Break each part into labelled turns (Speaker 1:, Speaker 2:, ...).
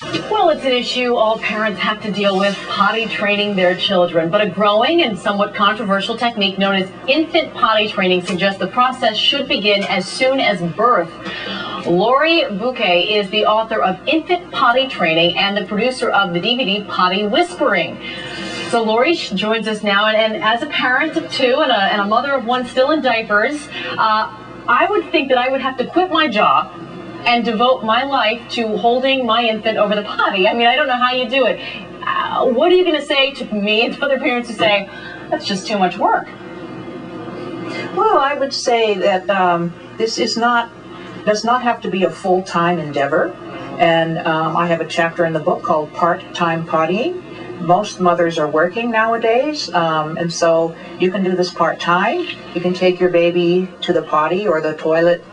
Speaker 1: Well, it's an issue all parents have to deal with, potty training their children. But a growing and somewhat controversial technique known as infant potty training suggests the process should begin as soon as birth. Laurie Boucke is the author of Infant Potty Training and the producer of the DVD Potty Whispering. So Laurie joins us now, and as a parent of two and a mother of one still in diapers, I would think that I would have to quit my job and devote my life to holding my infant over the potty. I mean, I don't know how you do it. What are you going to say to me and to other parents who say, that's just too much work?
Speaker 2: Well, I would say that this does not have to be a full-time endeavor. And I have a chapter in the book called Part-Time Pottying. Most mothers are working nowadays, and so you can do this part-time. You can take your baby to the potty or the toilet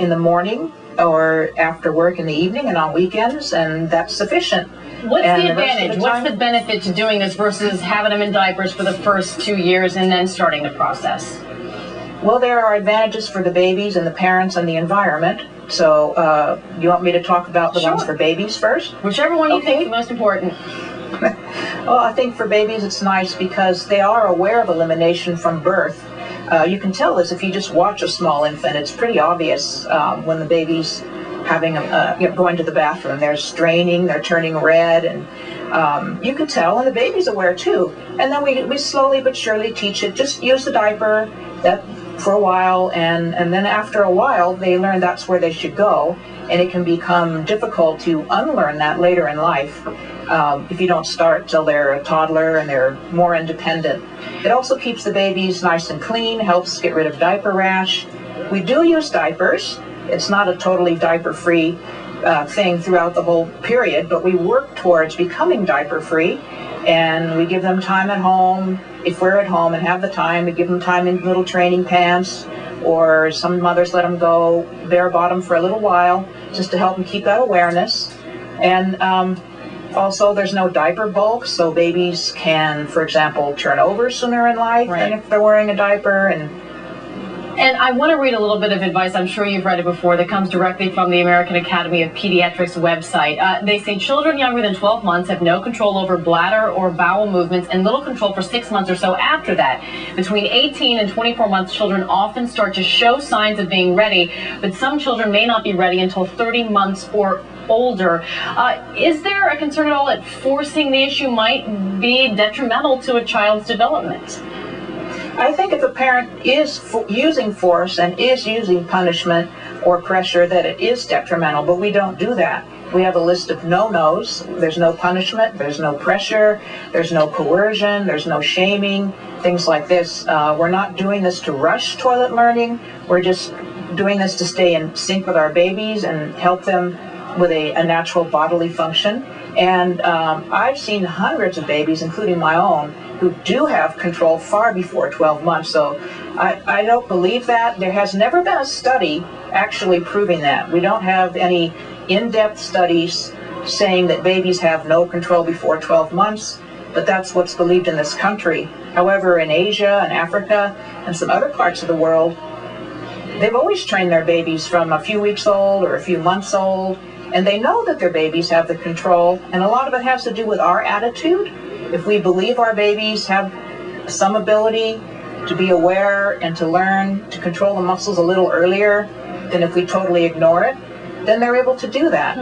Speaker 2: in the morning or after work in the evening and on weekends, and that's sufficient.
Speaker 1: What's the advantage? What's the benefit to doing this versus having them in diapers for the first 2 years and then starting the process?
Speaker 2: Well, there are advantages for the babies and the parents and the environment. So you want me to talk about the ones for babies first?
Speaker 1: Whichever one you think is the most important.
Speaker 2: Well, I think for babies it's nice because they are aware of elimination from birth. You can tell this if you just watch a small infant. It's pretty obvious when the baby's having going to the bathroom. They're straining, they're turning red, and you can tell, and the baby's aware too. And then we slowly but surely teach it. Just use the diaper for a while, and then after a while they learn that's where they should go, and it can become difficult to unlearn that later in life if you don't start till they're a toddler and they're more independent. It also keeps the babies nice and clean, helps get rid of diaper rash. We do use diapers. It's not a totally diaper-free thing throughout the whole period, but we work towards becoming diaper-free, and we give them time at home. If we're at home and have the time, we give them time in little training pants, or some mothers let them go bare bottom for a little while just to help them keep that awareness. And also, there's no diaper bulk, so babies can, for example, turn over sooner in life than if they're wearing a diaper.
Speaker 1: And I want to read a little bit of advice, I'm sure you've read it before, that comes directly from the American Academy of Pediatrics website. They say children younger than 12 months have no control over bladder or bowel movements and little control for 6 months or so after that. Between 18 and 24 months, children often start to show signs of being ready, but some children may not be ready until 30 months or older. Is there a concern at all that forcing the issue might be detrimental to a child's development?
Speaker 2: I think if a parent is using force and is using punishment or pressure, that it is detrimental, but we don't do that. We have a list of no-nos. There's no punishment, there's no pressure, there's no coercion, there's no shaming, things like this. We're not doing this to rush toilet learning. We're just doing this to stay in sync with our babies and help them with a natural bodily function. And I've seen hundreds of babies, including my own, who do have control far before 12 months. So I don't believe that. There has never been a study actually proving that. We don't have any in-depth studies saying that babies have no control before 12 months, but that's what's believed in this country. However, in Asia and Africa and some other parts of the world, they've always trained their babies from a few weeks old or a few months old, and they know that their babies have the control, and a lot of it has to do with our attitude. If we believe our babies have some ability to be aware and to learn to control the muscles a little earlier than if we totally ignore it, then they're able to do that.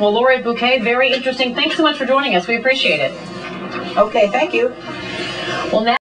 Speaker 1: Well, Laurie Boucke, very interesting. Thanks so much for joining us. We appreciate it.
Speaker 2: Okay, thank you.
Speaker 1: Well, now